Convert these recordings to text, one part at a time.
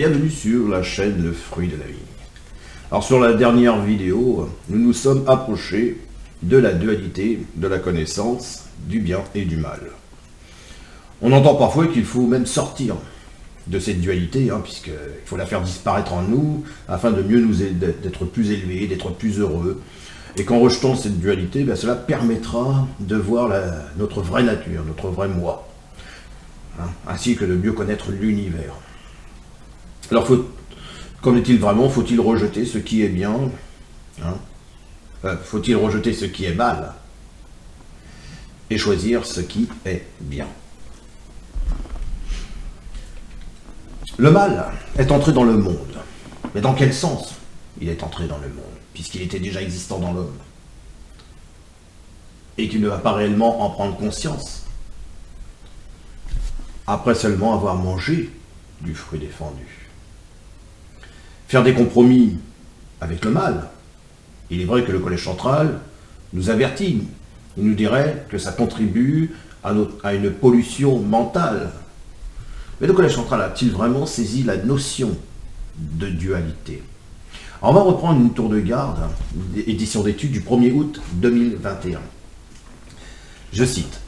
bienvenue sur la chaîne Le Fruit de la Vie. Alors sur la dernière vidéo, nous nous sommes approchés de la dualité de la connaissance du bien et du mal. On entend parfois qu'il faut même sortir de cette dualité, puisqu'il faut la faire disparaître en nous, afin de mieux nous aider, d'être plus élevés, d'être plus heureux. Et qu'en rejetant cette dualité, cela permettra de voir notre vraie nature, notre vrai moi, ainsi que de mieux connaître l'univers. Alors, qu'en est-il vraiment? Faut-il rejeter ce qui est bien? Faut-il rejeter ce qui est mal? Et choisir ce qui est bien? Le mal est entré dans le monde. Mais dans quel sens il est entré dans le monde? Puisqu'il était déjà existant dans l'homme. Et qu'il ne va pas réellement en prendre conscience. Après seulement avoir mangé du fruit défendu. Faire des compromis avec le mal. Il est vrai que le Collège central nous avertit. Il nous dirait que ça contribue à une pollution mentale. Mais le Collège central a-t-il vraiment saisi la notion de dualité? Alors on va reprendre une tour de garde, édition d'études du 1er août 2021. Je cite.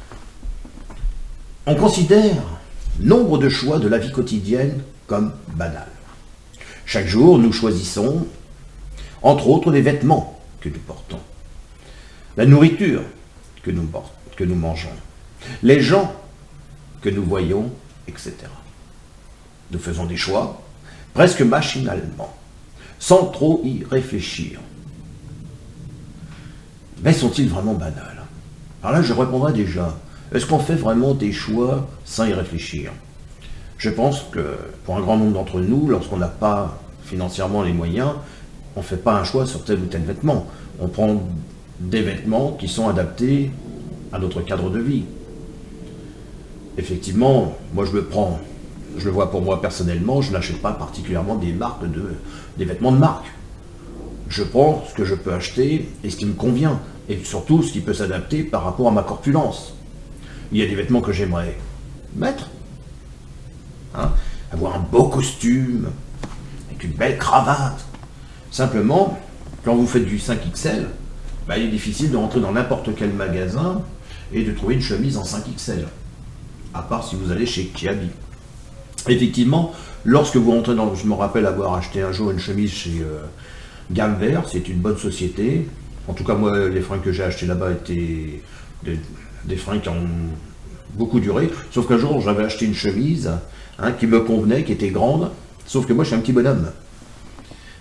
On considère nombre de choix de la vie quotidienne comme banals. Chaque jour, nous choisissons, entre autres, les vêtements que nous portons, la nourriture que nous mangeons, les gens que nous voyons, etc. Nous faisons des choix, presque machinalement, sans trop y réfléchir. Mais sont-ils vraiment banals? Alors là, je répondrai déjà, est-ce qu'on fait vraiment des choix sans y réfléchir? Je pense que pour un grand nombre d'entre nous, lorsqu'on n'a pas financièrement les moyens, on ne fait pas un choix sur tel ou tel vêtement. On prend des vêtements qui sont adaptés à notre cadre de vie. Effectivement, moi je le vois pour moi personnellement, je n'achète pas particulièrement des vêtements de marque. Je prends ce que je peux acheter et ce qui me convient, et surtout ce qui peut s'adapter par rapport à ma corpulence. Il y a des vêtements que j'aimerais mettre, avoir un beau costume, avec une belle cravate. Simplement, quand vous faites du 5XL, il est difficile de rentrer dans n'importe quel magasin et de trouver une chemise en 5XL, à part si vous allez chez Kiabi. Effectivement, lorsque vous rentrez dans... Je me rappelle avoir acheté un jour une chemise chez Gamme Vert, c'est une bonne société. En tout cas, moi, les fringues que j'ai achetées là-bas étaient des fringues qui ont beaucoup duré. Sauf qu'un jour, j'avais acheté une chemise qui me convenait, qui était grande, sauf que moi, je suis un petit bonhomme.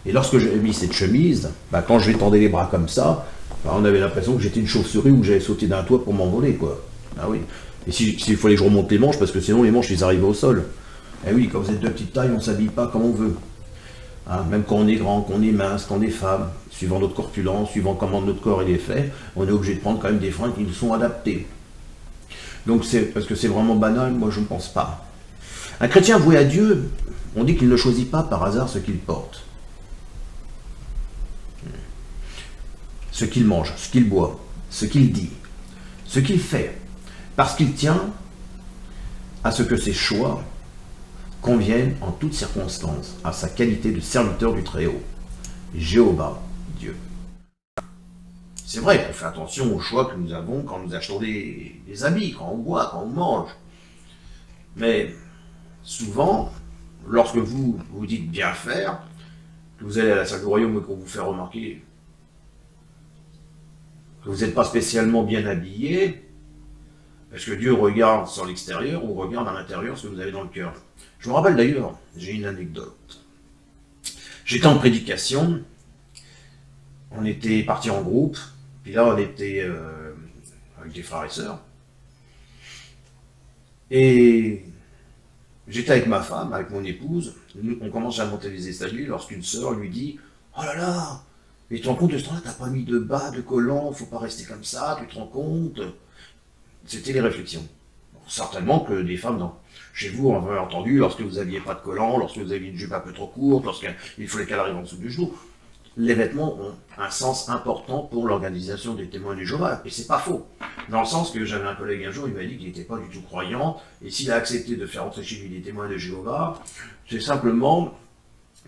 Et lorsque j'ai mis cette chemise, quand je tendais les bras comme ça, on avait l'impression que j'étais une chauve-souris ou que j'avais sauté d'un toit pour m'envoler, quoi. Ah oui. Et s'il fallait que je remonte les manches, parce que sinon les manches, ils arrivaient au sol. Eh oui, quand vous êtes de petite taille, on ne s'habille pas comme on veut. Même quand on est grand, qu'on est mince, qu'on est femme, suivant notre corpulence, suivant comment notre corps il est fait, on est obligé de prendre quand même des fringues qui nous sont adaptées. Donc parce que c'est vraiment banal, moi je ne pense pas. Un chrétien voué à Dieu, on dit qu'il ne choisit pas par hasard ce qu'il porte. Ce qu'il mange, ce qu'il boit, ce qu'il dit, ce qu'il fait, parce qu'il tient à ce que ses choix conviennent en toutes circonstances à sa qualité de serviteur du Très-Haut, Jéhovah, Dieu. C'est vrai qu'on fait attention aux choix que nous avons quand nous achetons des habits, quand on boit, quand on mange. Mais souvent, lorsque vous vous dites bien faire, que vous allez à la salle du royaume et qu'on vous fait remarquer que vous n'êtes pas spécialement bien habillé, parce que Dieu regarde sur l'extérieur ou regarde à l'intérieur ce que vous avez dans le cœur. Je me rappelle d'ailleurs, j'ai une anecdote. J'étais en prédication, on était partis en groupe, puis là on était avec des frères et sœurs, et j'étais avec ma femme, avec mon épouse, on commence à monter les escaliers lorsqu'une sœur lui dit « Oh là là, mais tu te rends compte de ce temps-là, t'as pas mis de bas, de collant, faut pas rester comme ça, tu te rends compte ?» C'était les réflexions. Bon, certainement que des femmes, non. Chez vous, on avait entendu, lorsque vous n'aviez pas de collant, lorsque vous aviez une jupe un peu trop courte, lorsqu'il fallait qu'elle arrive en dessous du genou, les vêtements ont un sens important pour l'organisation des témoins de Jéhovah. Et c'est pas faux. Dans le sens que j'avais un collègue un jour, il m'a dit qu'il n'était pas du tout croyant, et s'il a accepté de faire entrer chez lui des témoins de Jéhovah, c'est simplement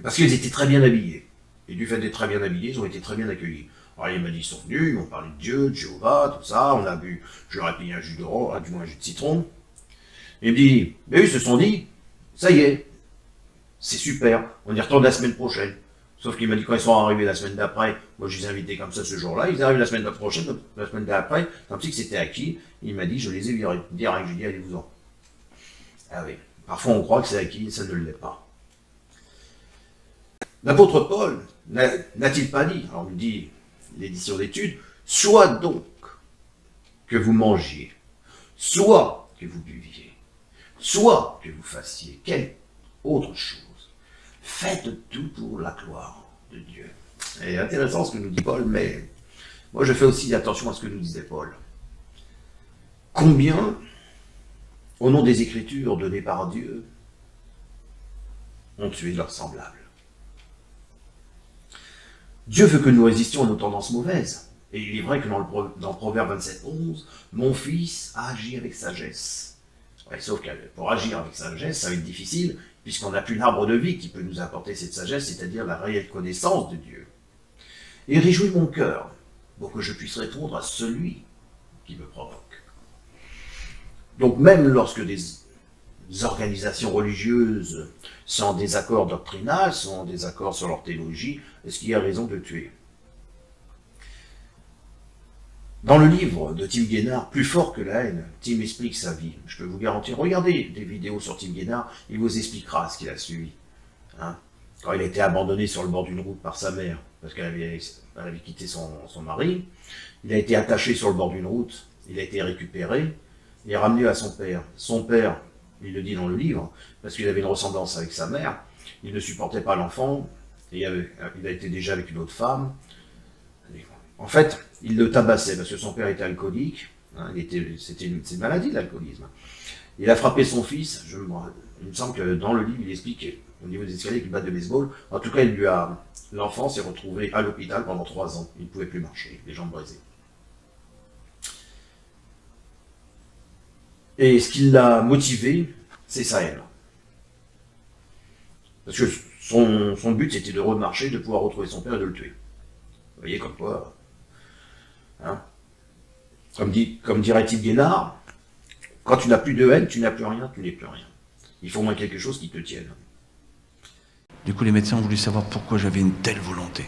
Parce qu'ils étaient très bien habillés. Et du fait d'être très bien habillés, ils ont été très bien accueillis. Alors il m'a dit, ils sont venus, ils m'ont parlé de Dieu, de Jéhovah, tout ça, on a bu, je leur ai payé un jus d'orange, du moins un jus de citron. Et il me dit, mais eux, ils se sont dit, ça y est, c'est super, on y retourne la semaine prochaine. Sauf qu'il m'a dit quand ils sont arrivés la semaine d'après, moi je les ai invités comme ça ce jour-là, ils arrivent la semaine prochaine, la semaine d'après, comme si que c'était acquis, il m'a dit je les ai virés, direct, je lui ai dit allez-vous-en. Ah oui, parfois on croit que c'est acquis, ça ne l'est pas. L'apôtre Paul n'a-t-il pas dit, alors il dit l'édition d'études, soit donc que vous mangiez, soit que vous buviez, soit que vous fassiez quelque autre chose, faites tout pour la gloire de Dieu. C'est intéressant ce que nous dit Paul, mais moi je fais aussi attention à ce que nous disait Paul. Combien, au nom des Écritures données par Dieu, ont tué leurs semblables? Dieu veut que nous résistions à nos tendances mauvaises. Et il est vrai que dans Proverbe 27:11, mon fils a agi avec sagesse. Ouais, sauf que pour agir avec sagesse, ça va être difficile, puisqu'on n'a plus l'arbre de vie qui peut nous apporter cette sagesse, c'est-à-dire la réelle connaissance de Dieu. Et réjouis mon cœur, pour que je puisse répondre à celui qui me provoque. Donc même lorsque des organisations religieuses sont en désaccord doctrinal, sont en désaccord sur leur théologie, est-ce qu'il y a raison de tuer? Dans le livre de Tim Guénard, Plus fort que la haine, Tim explique sa vie. Je peux vous garantir, regardez des vidéos sur Tim Guénard, il vous expliquera ce qu'il a suivi. Hein? Quand il a été abandonné sur le bord d'une route par sa mère, parce qu'elle avait quitté son mari, il a été attaché sur le bord d'une route, il a été récupéré, et ramené à son père. Son père, il le dit dans le livre, parce qu'il avait une ressemblance avec sa mère, il ne supportait pas l'enfant, et il a été déjà avec une autre femme. En fait, il le tabassait parce que son père était alcoolique. Hein, c'était une maladie, l'alcoolisme. Il a frappé son fils. Il me semble que dans le livre, il explique au niveau des escaliers avec une batte de baseball. En tout cas, l'enfant s'est retrouvé à l'hôpital pendant 3 ans. Il ne pouvait plus marcher, les jambes brisées. Et ce qui l'a motivé, c'est sa haine. Parce que son but, c'était de remarcher, de pouvoir retrouver son père et de le tuer. Vous voyez, comme quoi... Hein, comme dirait Tim Guénard, quand tu n'as plus de haine, tu n'as plus rien, tu n'es plus rien. Il faut au moins quelque chose qui te tienne. Du coup, les médecins ont voulu savoir pourquoi j'avais une telle volonté.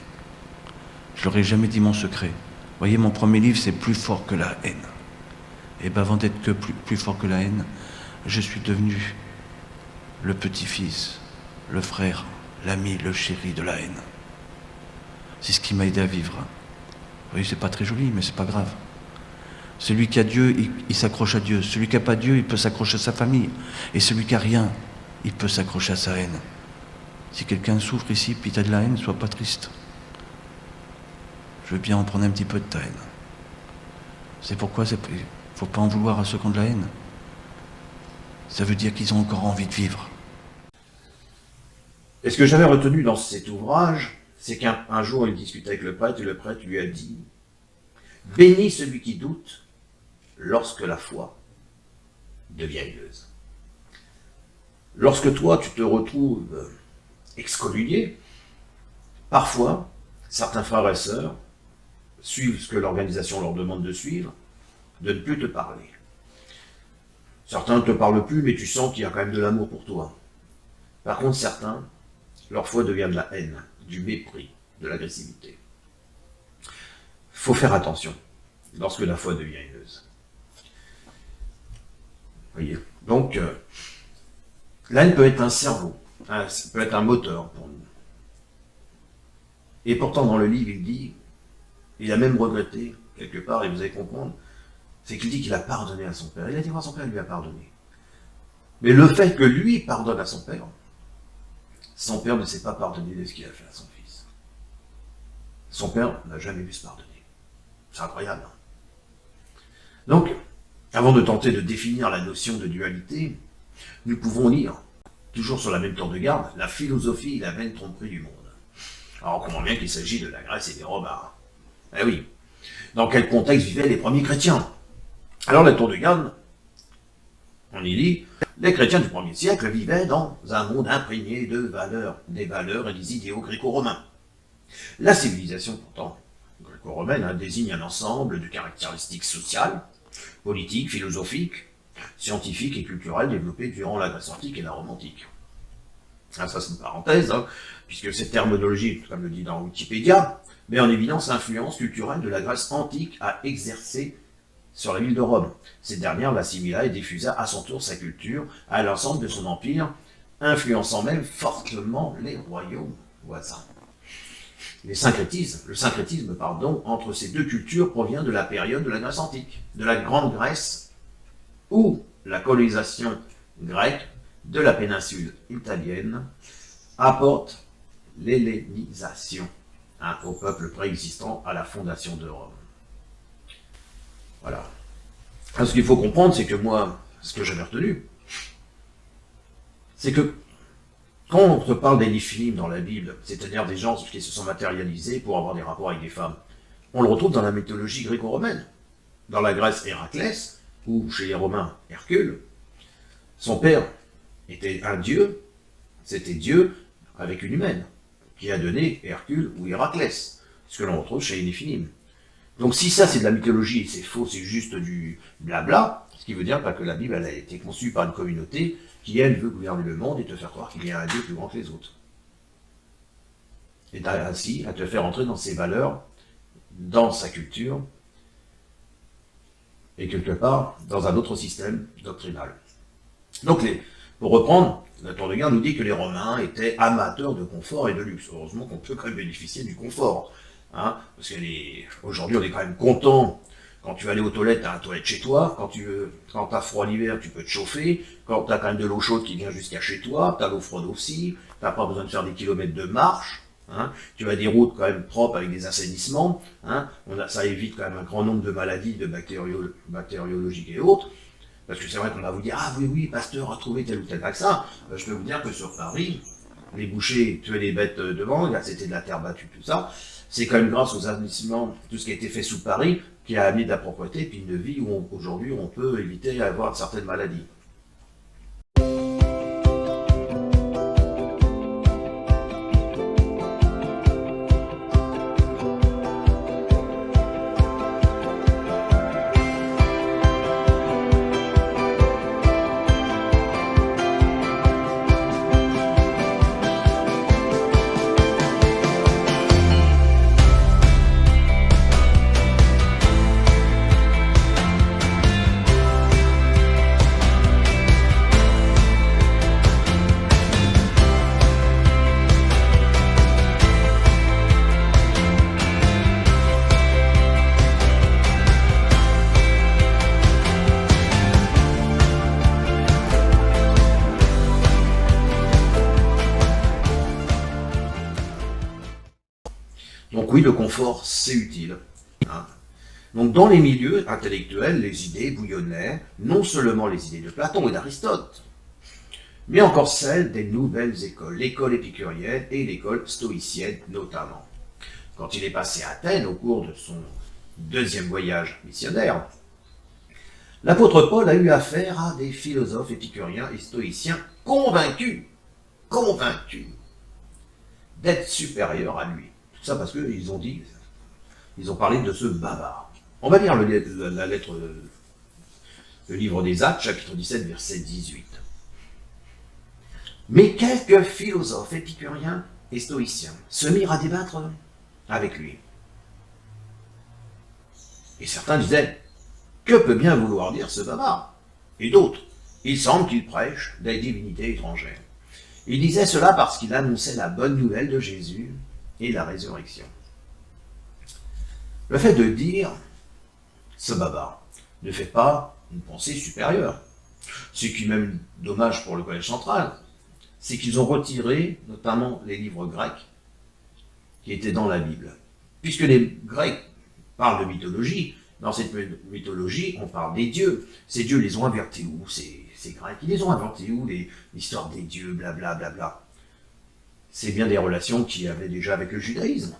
Je leur ai jamais dit mon secret. Vous voyez, mon premier livre, c'est Plus fort que la haine. Et bien, avant d'être que plus fort que la haine, je suis devenu le petit-fils, le frère, l'ami, le chéri de la haine. C'est ce qui m'a aidé à vivre. Vous voyez, c'est pas très joli, mais c'est pas grave. Celui qui a Dieu, il s'accroche à Dieu. Celui qui n'a pas Dieu, il peut s'accrocher à sa famille. Et celui qui n'a rien, il peut s'accrocher à sa haine. Si quelqu'un souffre ici, puis tu as de la haine, sois pas triste. Je veux bien en prendre un petit peu de ta haine. C'est pourquoi il ne faut pas en vouloir à ceux qui ont de la haine. Ça veut dire qu'ils ont encore envie de vivre. Et ce que j'avais retenu dans cet ouvrage, c'est qu'un jour il discutait avec le prêtre et le prêtre lui a dit « Bénis celui qui doute lorsque la foi devient haineuse. » Lorsque toi tu te retrouves excommunié, parfois certains frères et sœurs suivent ce que l'organisation leur demande de suivre, de ne plus te parler. Certains ne te parlent plus, mais tu sens qu'il y a quand même de l'amour pour toi. Par contre, certains, leur foi devient de la haine, du mépris, de l'agressivité. Il faut faire attention lorsque la foi devient haineuse. Voyez. Donc, la haine peut être un cerveau, ça peut être un moteur pour nous. Et pourtant, dans le livre, il dit, il a même regretté, quelque part, et vous allez comprendre, c'est qu'il dit qu'il a pardonné à son père. Il a dit voir son père, il lui a pardonné. Mais le fait que lui pardonne à son père ne s'est pas pardonné de ce qu'il a fait à son fils. Son père n'a jamais vu se pardonner. C'est incroyable. Hein. Donc, avant de tenter de définir la notion de dualité, nous pouvons lire, toujours sur la même tour de garde, la philosophie et la vaine tromperie du monde. Alors on comprend bien qu'il s'agit de la Grèce et des Romains. Eh oui. Dans quel contexte vivaient les premiers chrétiens? Alors la tour de garde, on y lit, Les chrétiens du 1er siècle vivaient dans un monde imprégné de valeurs, des valeurs et des idéaux gréco-romains. La civilisation, pourtant, gréco-romaine désigne un ensemble de caractéristiques sociales, politiques, philosophiques, scientifiques et culturelles développées durant la Grèce antique et la Rome antique. Ah, ça, c'est une parenthèse, puisque cette terminologie, comme le dit dans Wikipédia, met en évidence l'influence culturelle de la Grèce antique à exercer sur la ville de Rome. Cette dernière l'assimila et diffusa à son tour sa culture à l'ensemble de son empire, influençant même fortement les royaumes voisins. Le syncrétisme, entre ces deux cultures provient de la période de la Grèce antique, de la Grande Grèce, où la colonisation grecque de la péninsule italienne apporte l'hellénisation au peuple préexistant à la fondation de Rome. Voilà. Alors, ce qu'il faut comprendre, c'est que moi, ce que j'avais retenu, c'est que quand on te parle des Néphilim dans la Bible, c'est-à-dire des gens qui se sont matérialisés pour avoir des rapports avec des femmes, on le retrouve dans la mythologie gréco-romaine. Dans la Grèce, Héraclès, ou chez les Romains, Hercule, son père était un dieu, c'était Dieu avec une humaine, qui a donné Hercule ou Héraclès, ce que l'on retrouve chez les Néphilim. Donc si ça c'est de la mythologie et c'est faux, c'est juste du blabla, ce qui veut dire que la Bible elle a été conçue par une communauté qui elle veut gouverner le monde et te faire croire qu'il y a un Dieu plus grand que les autres. Et ainsi à te faire entrer dans ses valeurs, dans sa culture, et quelque part dans un autre système doctrinal. Donc pour reprendre, la Tour de Guerre nous dit que les Romains étaient amateurs de confort et de luxe. Heureusement qu'on peut quand même bénéficier du confort. Parce qu'aujourd'hui, on est quand même content. Quand tu vas aller aux toilettes, tu as un toilette chez toi. Quand tu as froid l'hiver, tu peux te chauffer. Quand tu as quand même de l'eau chaude qui vient jusqu'à chez toi, tu as l'eau froide aussi. Tu n'as pas besoin de faire des kilomètres de marche. Tu as des routes quand même propres avec des assainissements. Ça évite quand même un grand nombre de maladies de bactériologiques et autres. Parce que c'est vrai qu'on va vous dire « Ah oui, Pasteur a trouvé tel ou tel vaccin ». Je peux vous dire que sur Paris, les bouchers tuaient les bêtes devant, c'était de la terre battue, tout ça. C'est quand même grâce aux assainissements, tout ce qui a été fait sous Paris, qui a amené de la propreté, puis une vie où aujourd'hui on peut éviter d'avoir certaines maladies. Donc oui, le confort, c'est utile. Donc dans les milieux intellectuels, les idées bouillonnaient, non seulement les idées de Platon et d'Aristote, mais encore celles des nouvelles écoles, l'école épicurienne et l'école stoïcienne notamment. Quand il est passé à Athènes au cours de son deuxième voyage missionnaire, l'apôtre Paul a eu affaire à des philosophes épicuriens et stoïciens convaincus d'être supérieurs à lui. Tout ça parce qu'ils ont parlé de ce bavard. On va lire la lettre, le livre des Actes, chapitre 17, verset 18. Mais quelques philosophes épicuriens et stoïciens se mirent à débattre avec lui. Et certains disaient, que peut bien vouloir dire ce bavard? Et d'autres, il semble qu'il prêche des divinités étrangères. Il disait cela parce qu'il annonçait la bonne nouvelle de Jésus et la résurrection. Le fait de dire ce bavard ne fait pas une pensée supérieure. Ce qui est même dommage pour le Collège central, c'est qu'ils ont retiré notamment les livres grecs qui étaient dans la Bible. Puisque les Grecs parlent de mythologie, dans cette mythologie, on parle des dieux. Ces dieux, les ont inventés où, ces Grecs? Ils les ont inventés où, l'histoire des dieux, blablabla, bla, bla. C'est bien des relations qu'il y avait déjà avec le judaïsme.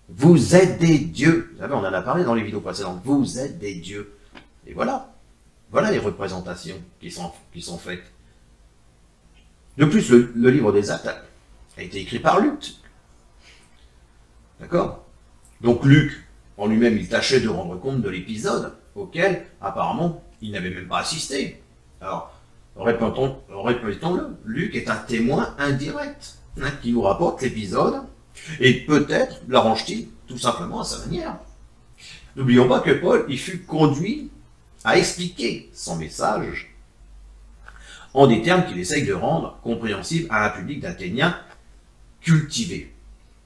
Vous êtes des dieux. Vous savez, on en a parlé dans les vidéos précédentes. Vous êtes des dieux. Et voilà. Voilà les représentations qui sont faites. De plus, le livre des Actes a été écrit par Luc. D'accord? Donc Luc, en lui-même, il tâchait de rendre compte de l'épisode auquel, apparemment, il n'avait même pas assisté. Alors, répétons-le, Luc est un témoin indirect qui nous rapporte l'épisode et peut-être l'arrange-t-il tout simplement à sa manière. N'oublions pas que Paul, il fut conduit à expliquer son message en des termes qu'il essaye de rendre compréhensibles à un public d'Athéniens cultivé.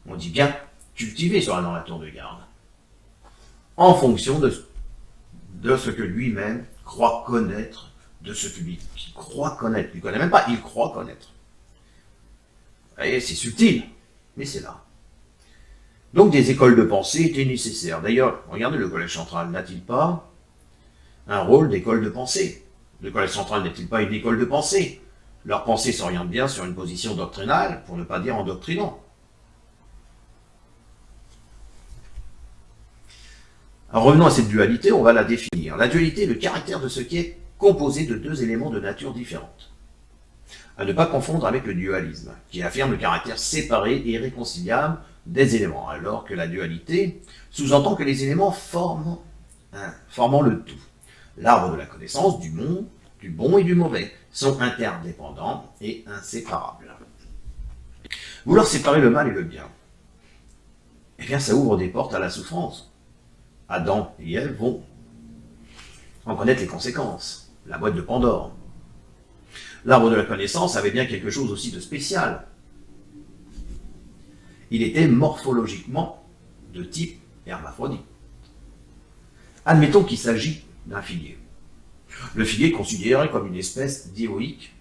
On dit bien cultivé sera dans la tour de garde. En fonction de ce que lui-même croit connaître de ce public. Il croit connaître. Il ne connaît même pas, il croit connaître. Vous voyez, c'est subtil, mais c'est là. Donc des écoles de pensée étaient nécessaires. D'ailleurs, regardez, le Collège central n'a-t-il pas un rôle d'école de pensée? Le Collège central n'est-il pas une école de pensée? Leur pensée s'oriente bien sur une position doctrinale, pour ne pas dire endoctrinant. Alors revenons à cette dualité, on va la définir. La dualité est le caractère de ce qui est composé de deux éléments de nature différente. À ne pas confondre avec le dualisme, qui affirme le caractère séparé et irréconciliable des éléments, alors que la dualité sous-entend que les éléments formant le tout. L'arbre de la connaissance du bon et du mauvais sont interdépendants et inséparables. Vouloir séparer le mal et le bien, eh bien ça ouvre des portes à la souffrance. Adam et Ève vont en connaître les conséquences, la boîte de Pandore. L'arbre de la connaissance avait bien quelque chose aussi de spécial. Il était morphologiquement de type hermaphrodite. Admettons qu'il s'agit d'un figuier. Le figuier est considéré comme une espèce dioïque,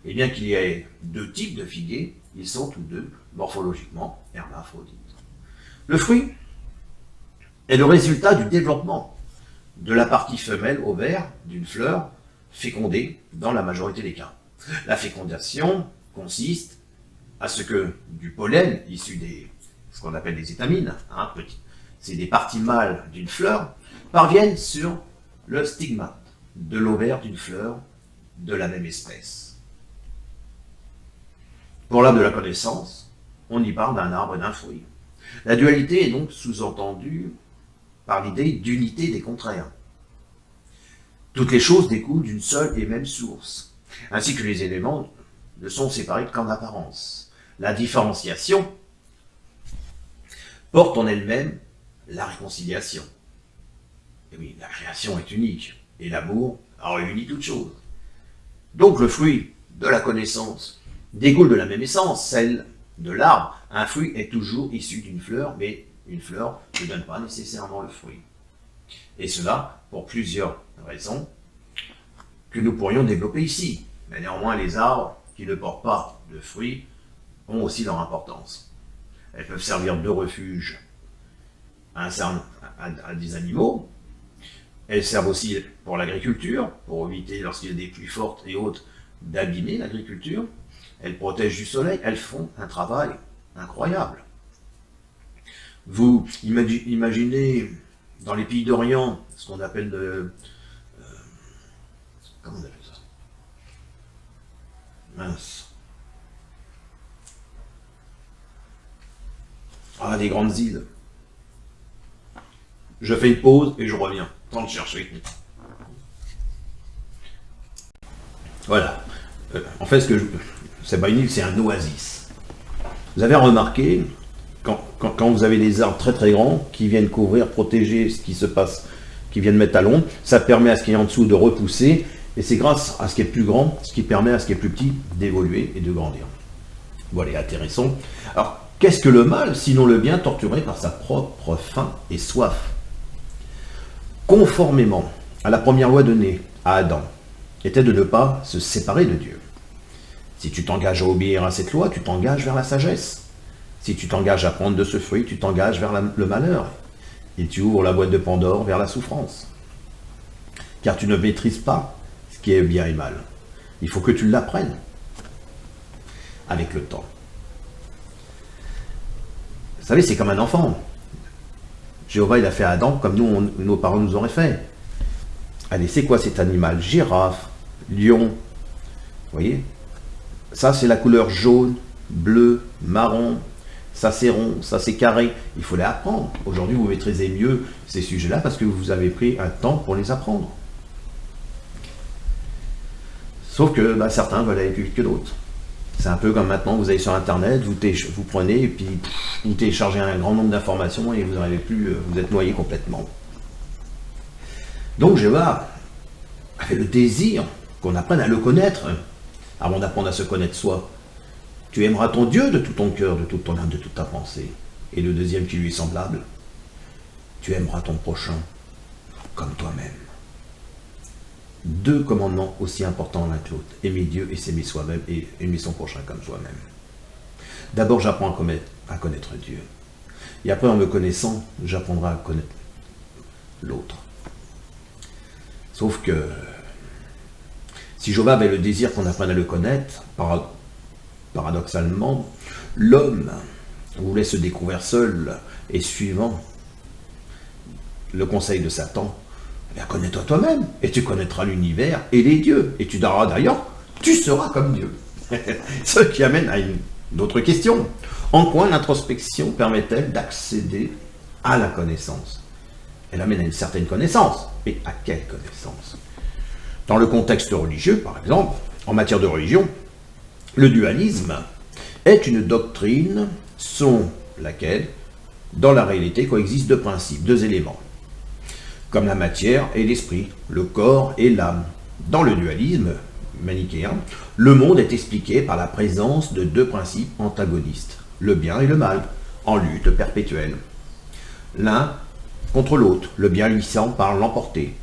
et bien qu'il y ait deux types de figuiers, ils sont tous deux morphologiquement hermaphrodites. Le fruit est le résultat du développement de la partie femelle ovaire d'une fleur fécondée dans la majorité des cas. La fécondation consiste à ce que du pollen issu ce qu'on appelle des étamines, c'est des parties mâles d'une fleur, parviennent sur le stigmate de l'ovaire d'une fleur de la même espèce. Pour l'arbre de la connaissance, on y parle d'un arbre et d'un fruit. La dualité est donc sous-entendue par l'idée d'unité des contraires. Toutes les choses découlent d'une seule et même source, ainsi que les éléments ne sont séparés qu'en apparence. La différenciation porte en elle-même la réconciliation. Et oui, la création est unique, et l'amour réunit toutes choses. Donc le fruit de la connaissance découle de la même essence, celle de l'arbre. Un fruit est toujours issu d'une fleur, mais une fleur ne donne pas nécessairement le fruit. Et cela pour plusieurs raisons que nous pourrions développer ici. Mais néanmoins, les arbres qui ne portent pas de fruits ont aussi leur importance. Elles peuvent servir de refuge à des animaux. Elles servent aussi pour l'agriculture, pour éviter, lorsqu'il y a des pluies fortes et hautes, d'abîmer l'agriculture. Elles protègent du soleil. Elles font un travail incroyable. Vous imaginez dans les pays d'Orient ce qu'on appelle comment on appelle ça? Mince. Des grandes îles. Je fais une pause et je reviens. Temps de chercher. Voilà. En fait, c'est pas une île, c'est un oasis. Vous avez remarqué, quand vous avez des arbres très très grands qui viennent couvrir, protéger ce qui se passe, qui viennent mettre à l'ombre, ça permet à ce qui est en dessous de repousser, et c'est grâce à ce qui est plus grand, ce qui permet à ce qui est plus petit d'évoluer et de grandir. Voilà, intéressant. Alors, qu'est-ce que le mal, sinon le bien torturé par sa propre faim et soif? Conformément à la première loi donnée à Adam, était de ne pas se séparer de Dieu. Si tu t'engages à obéir à cette loi, tu t'engages vers la sagesse. Si tu t'engages à prendre de ce fruit, tu t'engages vers le malheur. Et tu ouvres la boîte de Pandore vers la souffrance. Car tu ne maîtrises pas ce qui est bien et mal. Il faut que tu l'apprennes avec le temps. Vous savez, c'est comme un enfant. Jéhovah, il a fait à Adam comme nos parents nous auraient fait. Allez, c'est quoi cet animal? Girafe, lion, vous voyez? Ça, c'est la couleur jaune, bleu, marron. Ça, c'est rond, ça, c'est carré. Il faut les apprendre. Aujourd'hui, vous maîtrisez mieux ces sujets-là parce que vous avez pris un temps pour les apprendre. Sauf que certains veulent aller plus vite que d'autres. C'est un peu comme maintenant, vous allez sur Internet, vous prenez et puis vous téléchargez un grand nombre d'informations et vous n'arrivez plus, vous êtes noyé complètement. Donc Jéhovah avait le désir qu'on apprenne à le connaître avant d'apprendre à se connaître soi. Tu aimeras ton Dieu de tout ton cœur, de toute ton âme, de toute ta pensée. Et le deuxième qui lui est semblable, tu aimeras ton prochain comme toi-même. Deux commandements aussi importants l'un que l'autre. Aimer Dieu et s'aimer soi-même et aimer son prochain comme soi-même. D'abord, j'apprends à connaître Dieu. Et après, en me connaissant, j'apprendrai à connaître l'autre. Sauf que si Jéhovah avait le désir qu'on apprenne à le connaître, paradoxalement, l'homme voulait se découvrir seul et suivant le conseil de Satan. Connais-toi toi-même, et tu connaîtras l'univers et les dieux, et tu diras d'ailleurs, tu seras comme Dieu. Ce qui amène à une autre question. En quoi l'introspection permet-elle d'accéder à la connaissance? Elle amène à une certaine connaissance, mais à quelle connaissance? Dans le contexte religieux, par exemple, en matière de religion, le dualisme est une doctrine selon laquelle, dans la réalité, coexistent deux principes, deux éléments, comme la matière et l'esprit, le corps et l'âme. Dans le dualisme manichéen, le monde est expliqué par la présence de deux principes antagonistes, le bien et le mal, en lutte perpétuelle. L'un contre l'autre, le bien finissant par l'emporter.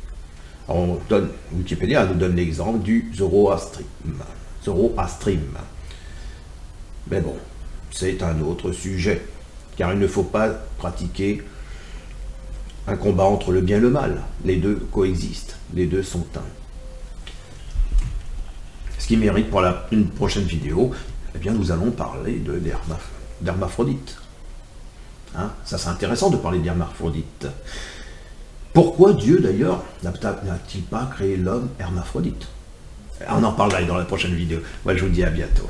Wikipédia nous donne l'exemple du zoroastrisme. Mais bon, c'est un autre sujet, car il ne faut pas pratiquer un combat entre le bien et le mal. Les deux coexistent, les deux sont un. Ce qui mérite pour une prochaine vidéo, eh bien nous allons parler d'hermaphrodite. Hein, ça c'est intéressant de parler d'hermaphrodite. Pourquoi Dieu d'ailleurs n'a-t-il pas créé l'homme hermaphrodite? On en parlera dans la prochaine vidéo. Moi je vous dis à bientôt.